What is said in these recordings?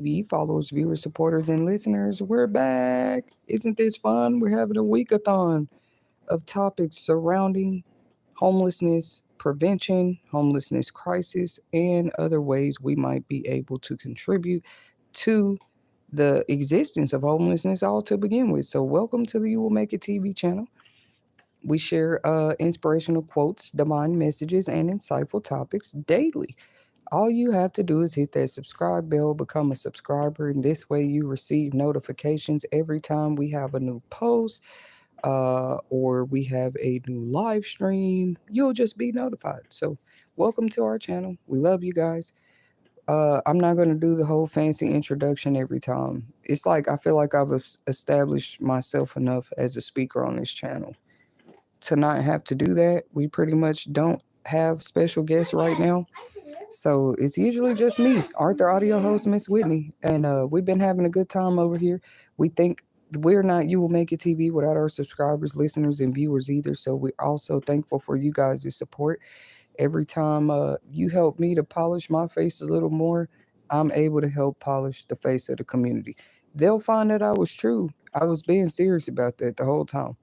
TV followers, viewers, supporters, and listeners. We're back. Isn't this fun? We're having a weekathon of topics surrounding homelessness prevention, homelessness crisis, and other ways we might be able to contribute to the existence of homelessness all to begin with. So, welcome to the You Will Make It TV channel. We share inspirational quotes, divine messages, and insightful topics daily. All you have to do is hit that subscribe bell, become a subscriber, and this way you receive notifications every time we have a new post or we have a new live stream. You'll just be notified. So, welcome to our channel. We love you guys. I'm not going to do the whole fancy introduction every time. It's like I feel like I've established myself enough as a speaker on this channel to not have to do that. We pretty much don't have special guests right now. So it's usually just me, Arthur Audio host, Miss Whitney. And we've been having a good time over here. We think we're not You Will Make It TV without our subscribers, listeners, and viewers either. So we're also thankful for you guys' support. Every time you help me to polish my face a little more, I'm able to help polish the face of the community. They'll find that I was true. I was being serious about that the whole time.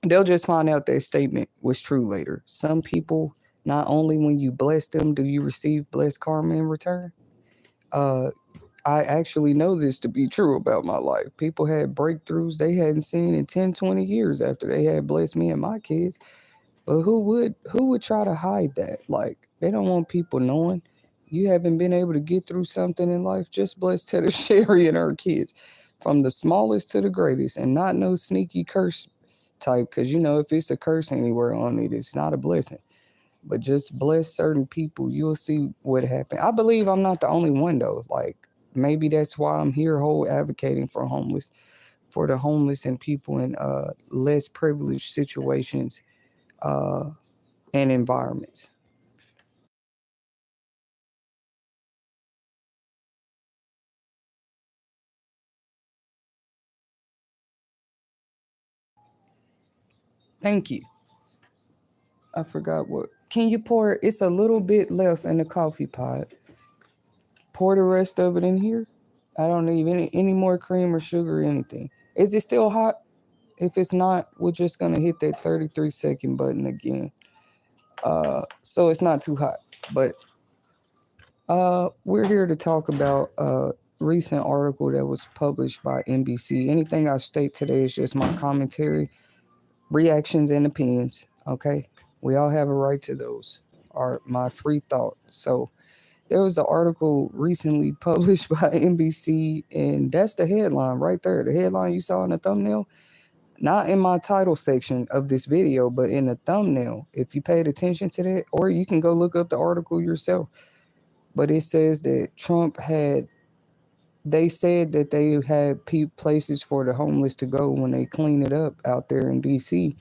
They'll just find out that statement was true later. Some people, not only when you bless them do you receive blessed karma in return. Uh, I actually know this to be true about my life. People had breakthroughs they hadn't seen in 10, 20 years after they had blessed me and my kids. But who would try to hide that? Like, they don't want people knowing. You haven't been able to get through something in life. Just bless Tetta Sherry and her kids, from the smallest to the greatest, and not no sneaky curse type. Because if it's a curse anywhere on it, it's not a blessing. But just bless certain people. You'll see what happened. I believe I'm not the only one though. Like, maybe that's why I'm here, whole advocating for the homeless and people in less privileged situations uh, and environments. Thank you. I forgot what. Can you pour? It's a little bit left in the coffee pot. Pour the rest of it in here. I don't need any more cream or sugar or anything. Is it still hot? If it's not, we're just gonna hit that 33-second button again. So it's not too hot. But we're here to talk about a recent article that was published by NBC. Anything I state today is just my commentary, reactions, and opinions. Okay, we all have a right to those. Are my free thought. So there was an article recently published by NBC, and that's the headline right there. The headline you saw in the thumbnail, not in my title section of this video, but in the thumbnail. If you paid attention to that, or you can go look up the article yourself. But it says that they said that they had places for the homeless to go when they clean it up out there in DC.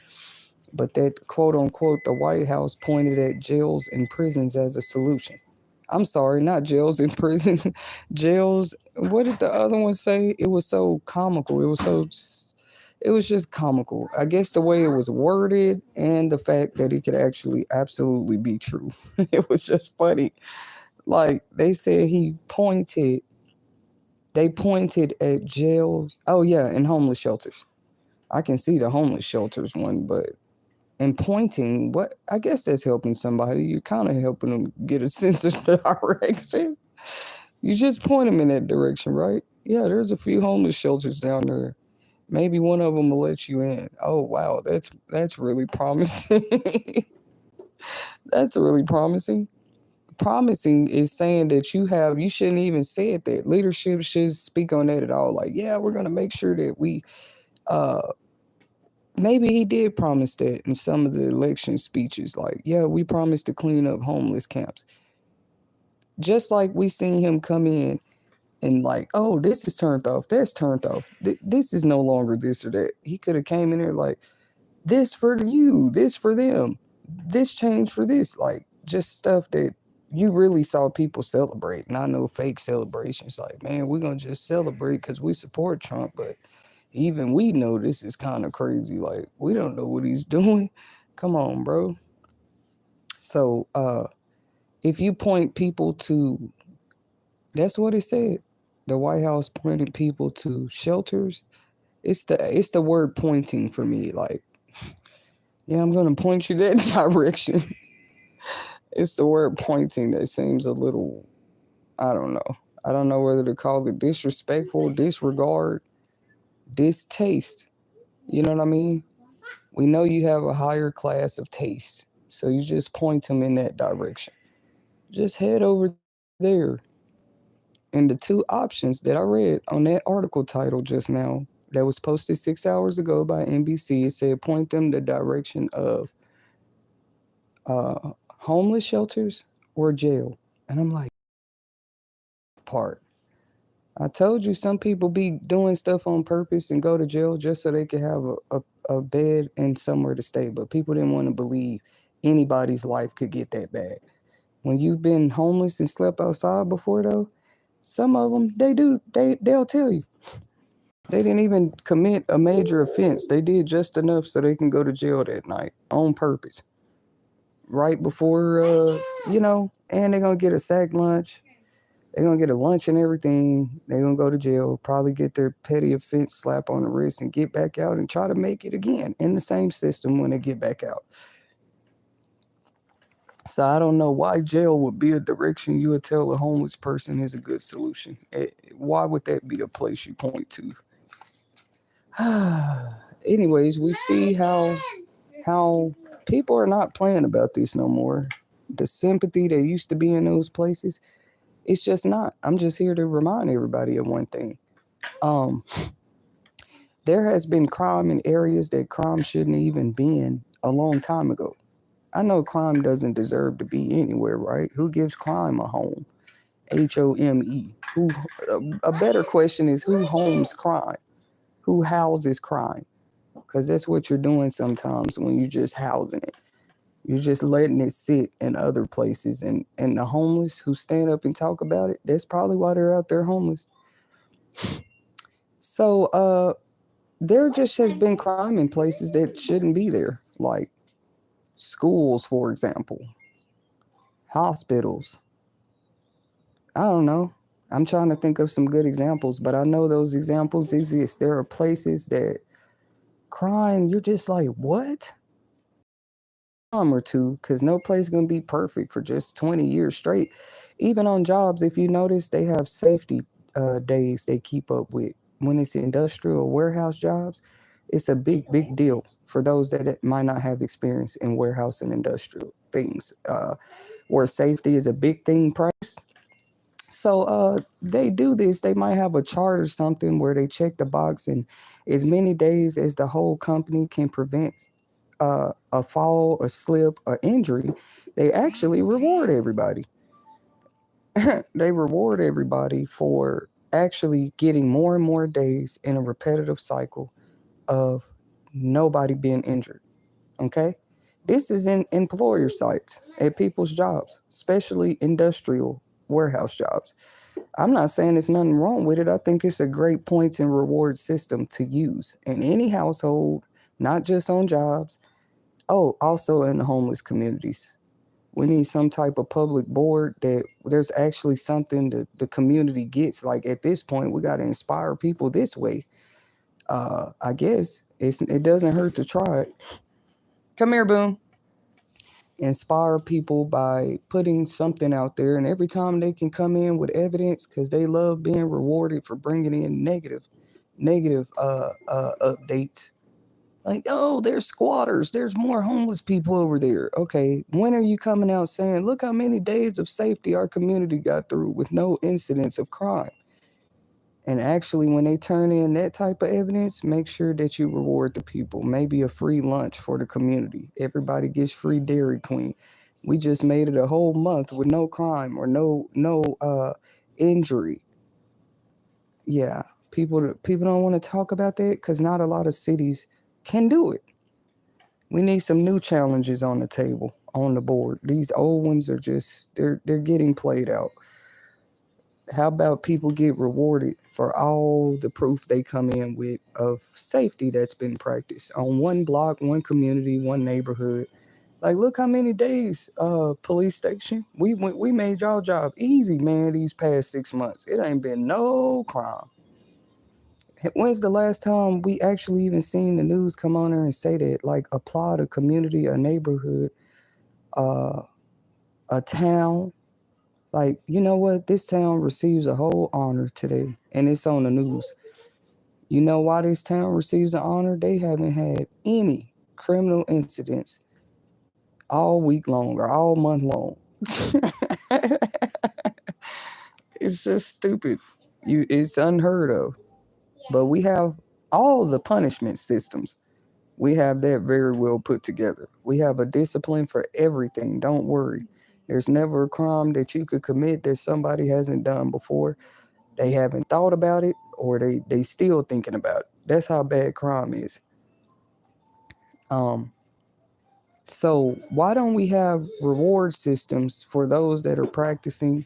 But that quote unquote, the White House pointed at jails and prisons as a solution. I'm sorry, not jails and prisons, jails. What did the other one say? It was so comical. It was just comical. I guess the way it was worded and the fact that it could actually absolutely be true. It was just funny. Like, they pointed at jails. Oh yeah, and homeless shelters. I can see the homeless shelters one, but and pointing, what, I guess that's helping somebody. You're kind of helping them get a sense of direction. You just point them in that direction, right? Yeah, there's a few homeless shelters down there. Maybe one of them will let you in. Oh wow, that's really promising. That's really promising. Promising is saying that you shouldn't even say it. That leadership should speak on that at all. Like, yeah, we're gonna make sure that we uh maybe he did promise that in some of the election speeches. Like, yeah, we promised to clean up homeless camps. Just like we seen him come in and like, oh, this is turned off, that's turned off. This is no longer this or that. He could have came in there like, this for you, this for them, this change for this. Like, just stuff that you really saw people celebrate, not no fake celebrations. Like, man, we're gonna just celebrate because we support Trump, but even we know this is kind of crazy. Like, we don't know what he's doing. Come on, bro. So if you point people to, that's what it said. the White House pointed people to shelters. It's the word pointing for me. Like, yeah, I'm gonna point you that direction. It's the word pointing that seems a little, I don't know. I don't know whether to call it disrespectful, disregard, distaste. You know what I mean? We know you have a higher class of taste, so you just point them in that direction. Just head over there. And the two options that I read on that article title just now, that was posted 6 hours ago by NBC, it said point them the direction of homeless shelters or jail. And I'm like, part. I told you some people be doing stuff on purpose and go to jail just so they can have a bed and somewhere to stay. But people didn't want to believe anybody's life could get that bad. When you've been homeless and slept outside before, though, some of them, they'll tell you. They didn't even commit a major offense. They did just enough so they can go to jail that night on purpose. Right before, and they're going to get a sack lunch. They're going to get a lunch and everything. They're going to go to jail, probably get their petty offense slap on the wrist and get back out and try to make it again in the same system when they get back out. So I don't know why jail would be a direction you would tell a homeless person is a good solution. Why would that be a place you point to? Anyways, we see how people are not playing about this no more. The sympathy that used to be in those places, it's just not. I'm just here to remind everybody of one thing. There has been crime in areas that crime shouldn't even been a long time ago. I know crime doesn't deserve to be anywhere, right? Who gives crime a home? HOME. Who? A better question is who homes crime? Who houses crime? Because that's what you're doing sometimes when you're just housing it. You're just letting it sit in other places. And the homeless who stand up and talk about it, that's probably why they're out there homeless. So there just has been crime in places that shouldn't be there, like schools, for example, hospitals. I don't know. I'm trying to think of some good examples, but I know those examples exist. There are places that crime, you're just like, what? Or two, because no place is going to be perfect for just 20 years straight. Even on jobs, if you notice, they have safety days they keep up with. When it's industrial warehouse jobs, it's a big deal for those that might not have experience in warehouse and industrial things, where safety is a big thing price. So they do this. They might have a chart or something where they check the box, and as many days as the whole company can prevent a fall, a slip, or injury, they actually reward everybody. They reward everybody for actually getting more and more days in a repetitive cycle of nobody being injured. Okay? This is in employer sites at people's jobs, especially industrial warehouse jobs. I'm not saying there's nothing wrong with it. I think it's a great points and reward system to use in any household, not just on jobs. Oh, also in the homeless communities. We need some type of public board that there's actually something that the community gets. Like at this point, we got to inspire people this way. I guess it doesn't hurt to try it. Come here, Boom. Inspire people by putting something out there, and every time they can come in with evidence, because they love being rewarded for bringing in negative updates. Like, oh, there's squatters. There's more homeless people over there. Okay, when are you coming out saying, look how many days of safety our community got through with no incidents of crime? And actually, when they turn in that type of evidence, make sure that you reward the people. Maybe a free lunch for the community. Everybody gets free Dairy Queen. We just made it a whole month with no crime or no injury. Yeah, people don't want to talk about that because not a lot of cities can do it. We need some new challenges on the table, on the board. These old ones are just they're getting played out. How about people get rewarded for all the proof they come in with of safety that's been practiced on one block, one community, one neighborhood? Like, look how many days, police station. We made y'all job easy, man, these past 6 months. It ain't been no crime. When's the last time we actually even seen the news come on there and say that, like, applaud a community, a neighborhood, uh, a town? Like, you know what? This town receives a whole honor today, and it's on the news. You know why this town receives an honor? They haven't had any criminal incidents all week long or all month long. It's just stupid. It's unheard of. But we have all the punishment systems. We have that very well put together. We have a discipline for everything. Don't worry. There's never a crime that you could commit that somebody hasn't done before. They haven't thought about it, or they still thinking about it. That's how bad crime is. So why don't we have reward systems for those that are practicing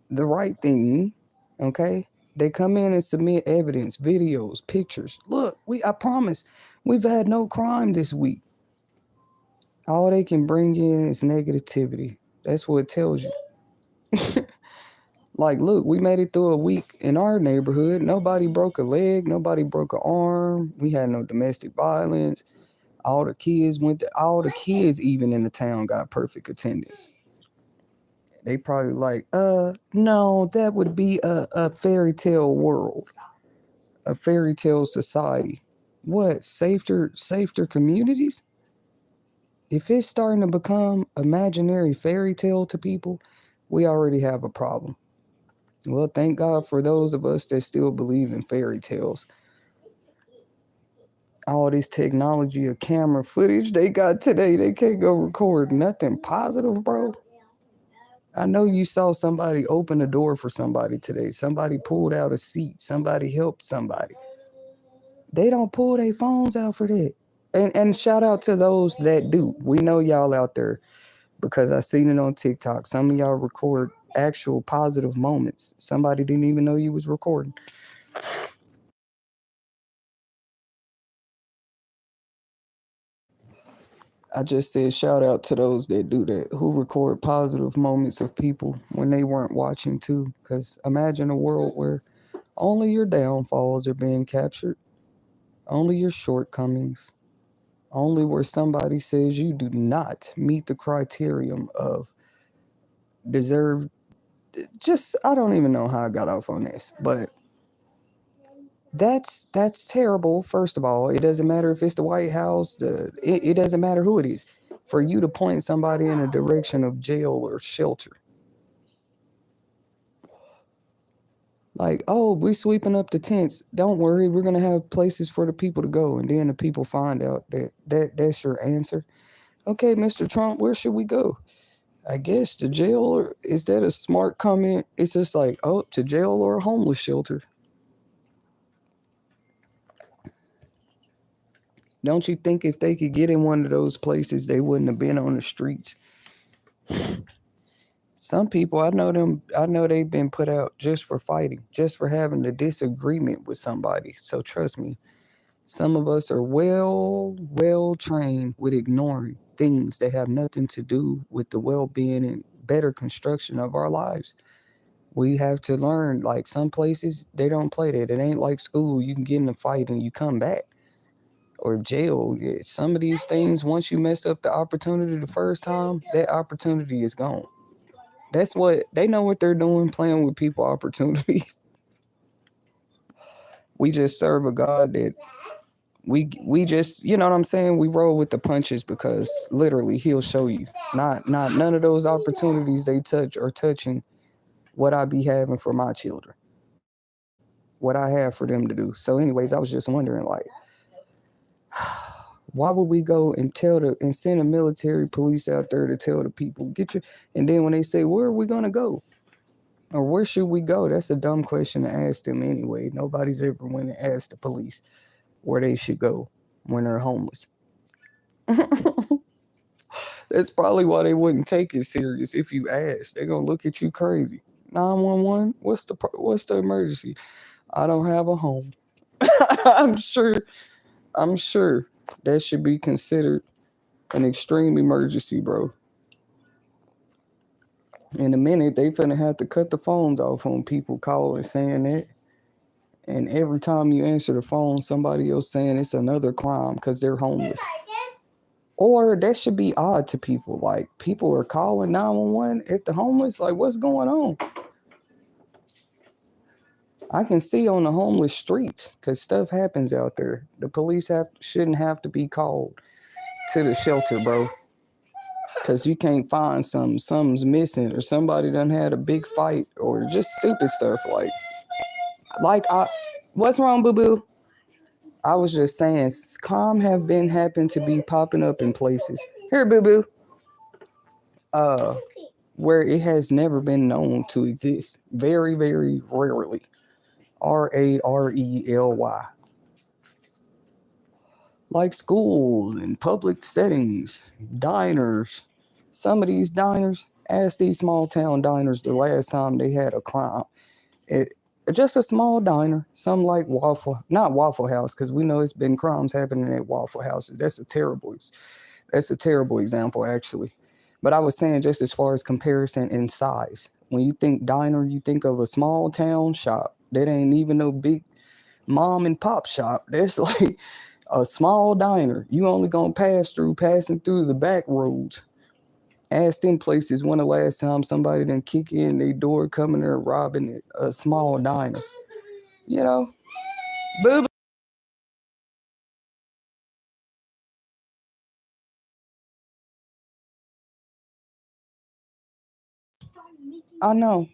the right thing? Okay, they come in and submit evidence, videos, pictures. Look, I promise we've had no crime this week. All they can bring in is negativity. That's what it tells you. Like, look, we made it through a week in our neighborhood. Nobody broke a leg. Nobody broke an arm. We had no domestic violence. All the kids even in the town got perfect attendance. They probably like, no, that would be a fairy tale world, a fairy tale society. What, safer communities? If it's starting to become imaginary fairy tale to people, we already have a problem. Well, thank God for those of us that still believe in fairy tales. All this technology of camera footage they got today, they can't go record nothing positive, bro. I know you saw somebody open a door for somebody today. Somebody pulled out a seat. Somebody helped somebody. They don't pull their phones out for that. And shout out to those that do. We know y'all out there because I seen it on TikTok. Some of y'all record actual positive moments. Somebody didn't even know you was recording. I just said shout out to those that do that, who record positive moments of people when they weren't watching too. Because imagine a world where only your downfalls are being captured, only your shortcomings, only where somebody says you do not meet the criterion of deserve. Just, I don't even know how I got off on this, but that's terrible. First of all, it doesn't matter if it's the White House, it doesn't matter who it is. For you to point somebody in a direction of jail or shelter. Like, oh, we're sweeping up the tents. Don't worry, we're gonna have places for the people to go. And then the people find out that's your answer. Okay, Mr. Trump, where should we go? I guess to jail, or is that a smart comment? It's just like, oh, to jail or a homeless shelter. Don't you think if they could get in one of those places, they wouldn't have been on the streets? Some people, I know they've been put out just for fighting, just for having a disagreement with somebody. So trust me, some of us are well trained with ignoring things that have nothing to do with the well-being and better construction of our lives. We have to learn, like, some places, they don't play that. It ain't like school. You can get in a fight and you come back. Or jail. Some of these things, once you mess up the opportunity the first time, that opportunity is gone. That's what they know what they're doing, playing with people opportunities. We just serve a God that we just, you know what I'm saying? We roll with the punches because literally he'll show you. Not none of those opportunities they touch are touching what I be having for my children. What I have for them to do. So anyways, I was just wondering, like, why would we go and send a military police out there to tell the people, and then when they say, where are we going to go? Or where should we go? That's a dumb question to ask them anyway. Nobody's ever went and asked the police where they should go when they're homeless. That's probably why they wouldn't take it serious if you ask. They're going to look at you crazy. 911, what's the emergency? I don't have a home. I'm sure that should be considered an extreme emergency, bro. In a minute, they finna have to cut the phones off on people calling saying that. And every time you answer the phone, somebody else saying it's another crime because they're homeless. Or that should be odd to people. Like, people are calling 911 at the homeless. Like, what's going on? I can see on the homeless streets because stuff happens out there. The police shouldn't have to be called to the shelter, bro. Because you can't find something's missing, or somebody done had a big fight, or just stupid stuff what's wrong, boo-boo? I was just saying, crime have been happen to be popping up in places. Here, boo-boo. Where it has never been known to exist. Very, very rarely. Rarely. Like schools and public settings, diners. Some of these diners, ask these small town diners the last time they had a crime. Just a small diner, some like not Waffle House, because we know it's been crimes happening at Waffle Houses. That's a terrible example, actually. But I was saying, just as far as comparison in size, when you think diner, you think of a small town shop. That ain't even no big mom and pop shop. That's like a small diner. You only gonna passing through the back roads. Ask them places when the last time somebody done kick in their door, coming there robbing a small diner. You know, boo. I know.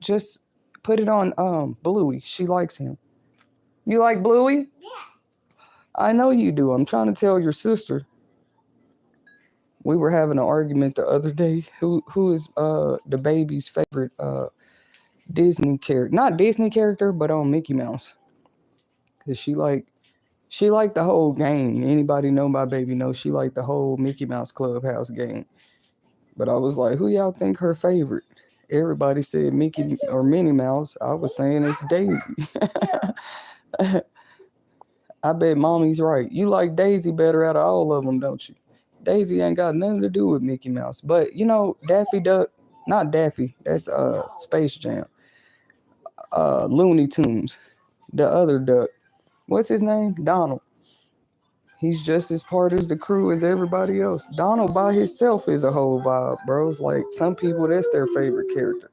Just put it on Bluey. She likes him. You like Bluey? Yes. I know you do. I'm trying to tell your sister. We were having an argument the other day. Who is the baby's favorite Disney character? Not Disney character, but on Mickey Mouse. Cause she liked the whole game. Anybody know my baby knows she liked the whole Mickey Mouse Clubhouse game. But I was like, who y'all think her favorite? Everybody said Mickey or Minnie Mouse. I was saying it's Daisy. I bet mommy's right. You like Daisy better out of all of them, don't you? Daisy ain't got nothing to do with Mickey Mouse. But, you know, Daffy Duck, not Daffy, that's Space Jam. Looney Tunes, the other duck. What's his name? Donald. He's just as part as the crew as everybody else. Donald by himself is a whole vibe, bro. Like, some people, that's their favorite character.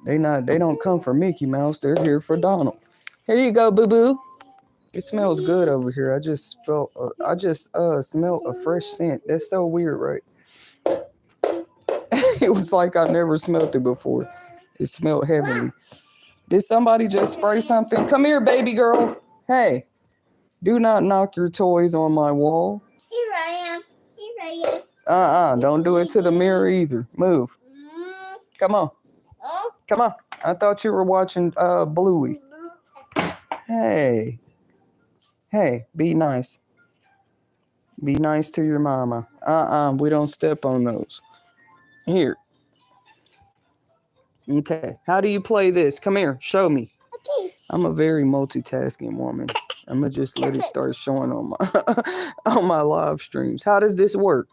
They don't come for Mickey Mouse. They're here for Donald. Here you go, boo-boo. It smells good over here. I just smelled a fresh scent. That's so weird, right? It was like I never smelled it before. It smelled heavenly. Did somebody just spray something? Come here, baby girl. Hey, do not knock your toys on my wall. Here I am. Don't do it to the mirror either. Move. Come on. Oh. Come on. I thought you were watching Bluey. Hey, be nice. Be nice to your mama. We don't step on those. Here. Okay. How do you play this? Come here. Show me. Okay. I'm a very multitasking woman. I'm gonna just let it start showing on my on my live streams. How does this work?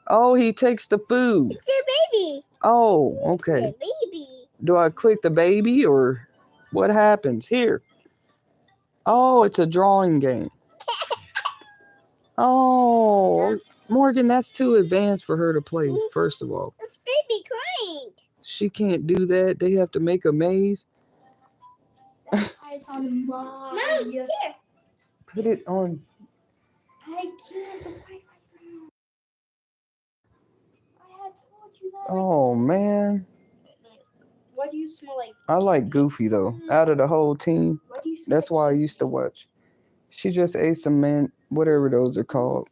Oh, he takes the food. It's a baby. Oh, okay. It's a baby. Do I click the baby or what happens here? Oh, it's a drawing game. Oh, Morgan, that's too advanced for her to play, first of all. This baby crying. She can't do that. They have to make a maze. Mom, here. Put it on. I can't. The Wi-Fi's on. I had told you that. Oh, man. What do you smell like? I like Goofy, though. Out of the whole team, that's why I used to watch. She just ate some whatever those are called.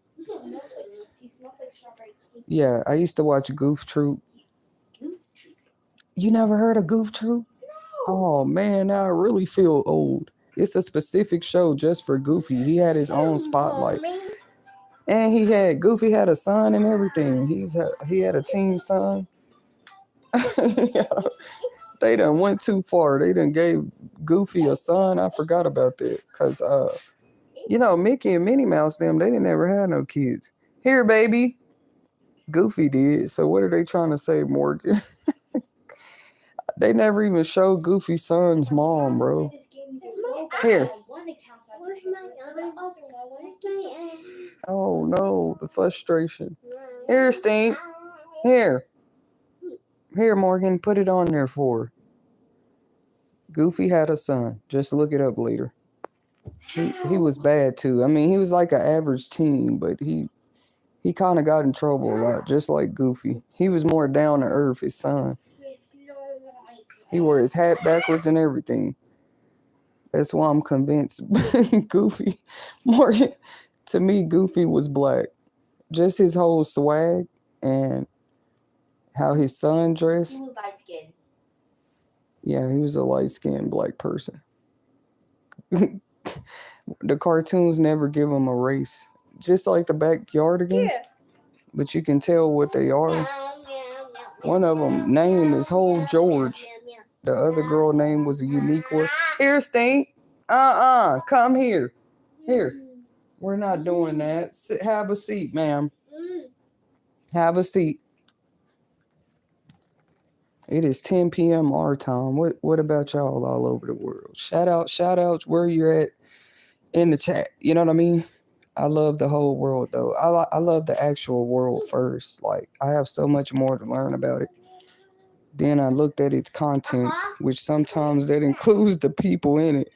Yeah, I used to watch Goof Troop. You never heard of Goof Troop? No. Oh, man, now I really feel old. It's a specific show just for Goofy. He had his own spotlight. And Goofy had a son and everything. He had a teen son. Yeah. They done went too far. They done gave Goofy a son. I forgot about that. Because, Mickey and Minnie Mouse, they didn't ever have no kids. Here, baby. Goofy did. So what are they trying to say, Morgan? They never even showed Goofy's son's mom, bro. Here. Oh no, the frustration. Here, Stink. Here. Here, Morgan, put it on there for her. Goofy had a son. Just look it up later. He was bad too. I mean, he was like an average teen, but he kind of got in trouble a lot, just like Goofy. He was more down to earth, his son. He wore his hat backwards and everything. That's why I'm convinced Goofy, more to me, Goofy was black. Just his whole swag and how his son dressed. He was light skinned. Yeah, he was a light-skinned black person. The cartoons never give him a race. Just like the backyardigans. Yeah. But you can tell what they are. One of them name is Whole George. The other girl name was a unique one. Here, Stink. Come here. Here. We're not doing that. Have a seat, ma'am. Have a seat. It is 10 p.m. our time. What about y'all all over the world? Shout outs where you're at in the chat. You know what I mean? I love the whole world though. I love the actual world first. Like I have so much more to learn about it. Then I looked at its contents, which sometimes that includes the people in it.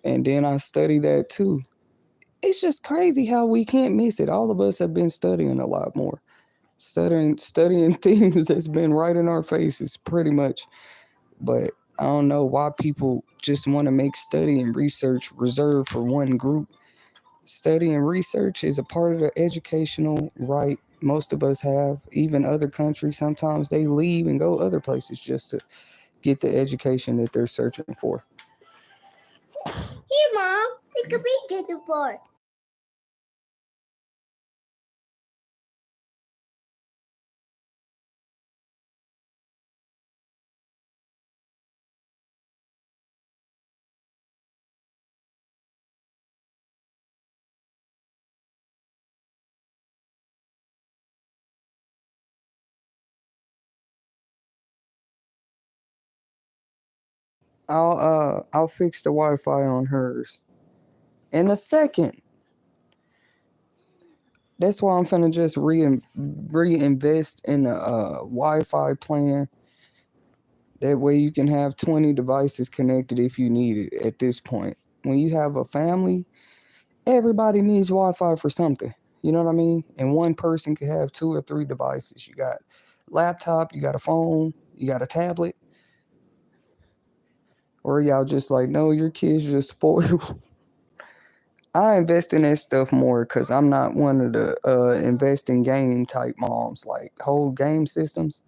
And then I study that too. It's just crazy how we can't miss it. All of us have been studying a lot more. Studying things that's been right in our faces pretty much. But I don't know why people just want to make study and research reserved for one group. Study and research is a part of the educational right most of us have. Even other countries, sometimes they leave and go other places just to get the education that they're searching for. Here, Mom. Take a peek at the board. I'll fix the Wi-Fi on hers in a second. That's why I'm finna just reinvest in a Wi-Fi plan. That way you can have 20 devices connected if you need it at this point. When you have a family, everybody needs Wi-Fi for something. You know what I mean? And one person can have 2 or 3 devices. You got laptop, you got a phone, you got a tablet. Or y'all just like, no, your kids just spoiled. I invest in that stuff more because I'm not one of the invest in game type moms. Like whole game systems,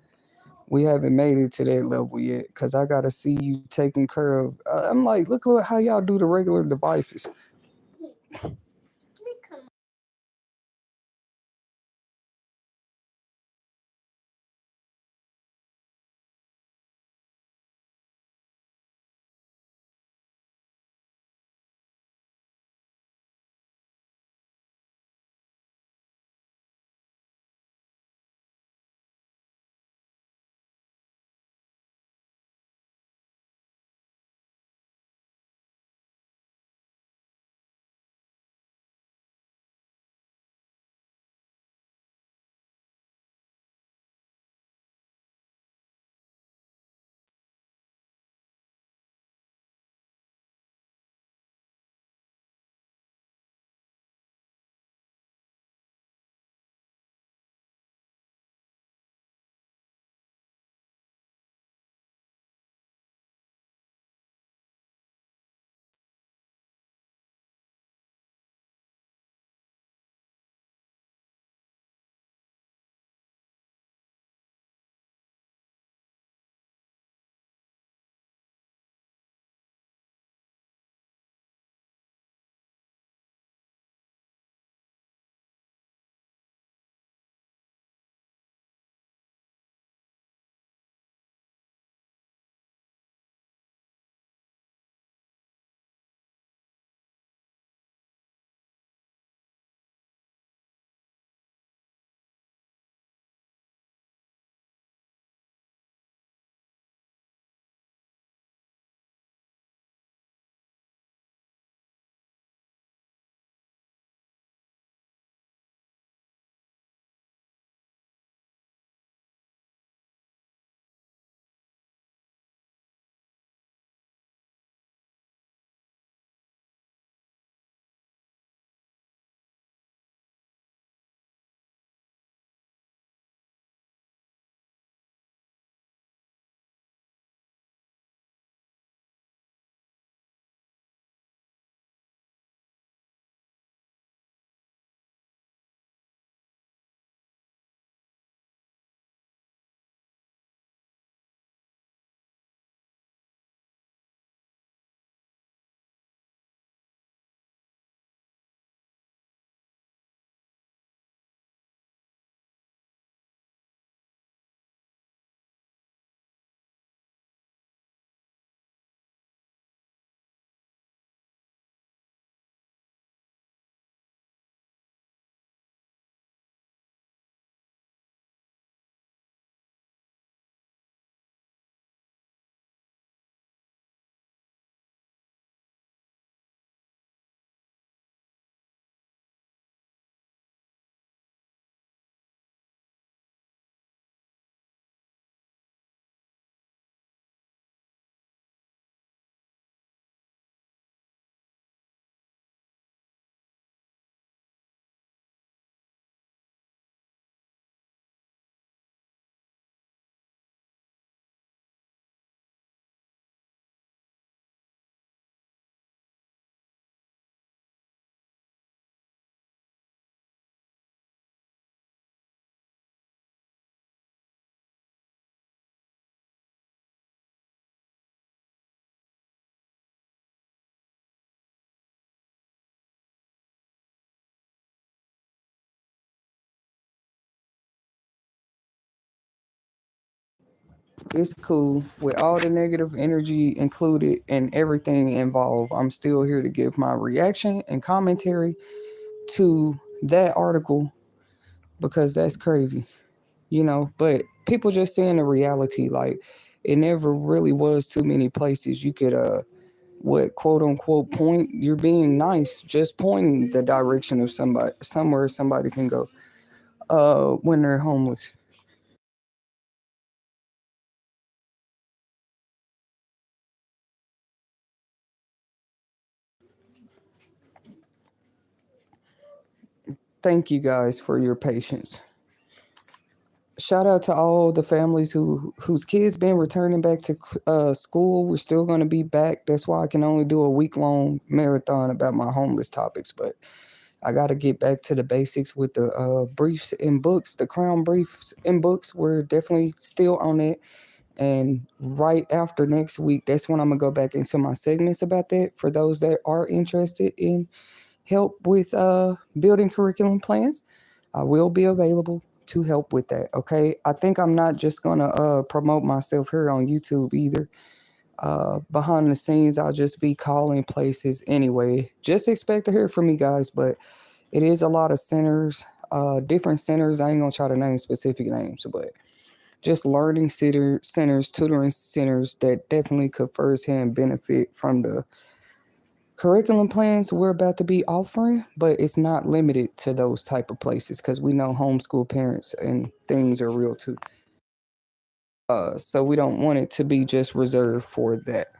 we haven't made it to that level yet because I got to see you taking care of. I'm like, look at how y'all do the regular devices. It's cool with all the negative energy included and everything involved. I'm still here to give my reaction and commentary to that article because that's crazy, But people just saying the reality, like it never really was too many places you could what quote unquote point. You're being nice, just pointing the direction of somewhere somebody can go when they're homeless. Thank you guys for your patience. Shout out to all the families whose kids been returning back to school. We're still going to be back. That's why I can only do a week-long marathon about my homeless topics, but I got to get back to the basics with the briefs and books, the Crown briefs and books. We're definitely still on it. And right after next week, that's when I'm going to go back into my segments about that for those that are interested in help with building curriculum plans. I will be available to help with that. Okay. I think I'm not just going to promote myself here on YouTube either. Behind the scenes, I'll just be calling places anyway. Just expect to hear from me, guys. But it is a lot of centers, different centers. I ain't going to try to name specific names, but just learning centers, tutoring centers that definitely could firsthand benefit from the curriculum plans we're about to be offering, but it's not limited to those type of places because we know homeschool parents and things are real too. So we don't want it to be just reserved for that.